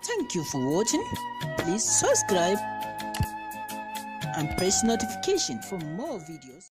Thank you for watching. Please subscribe and press notification for more videos.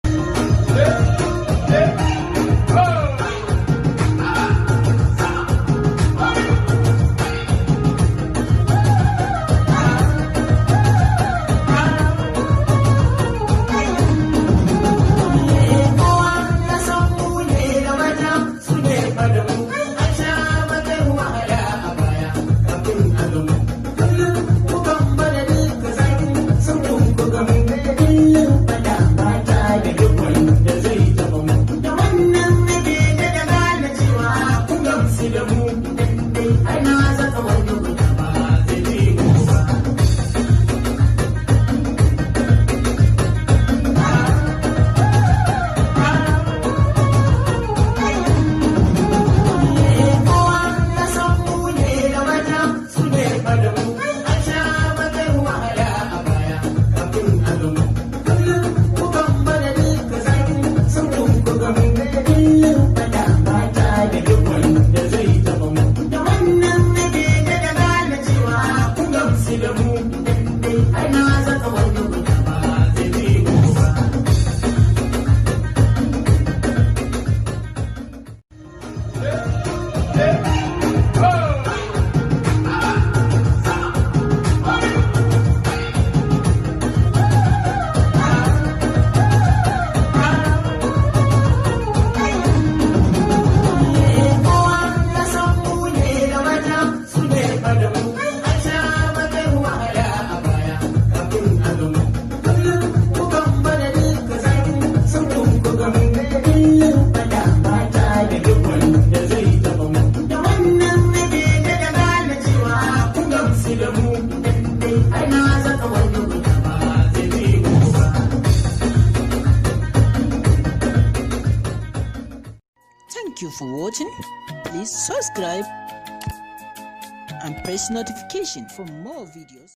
Thank you for watching. Please subscribe and press notification for more videos.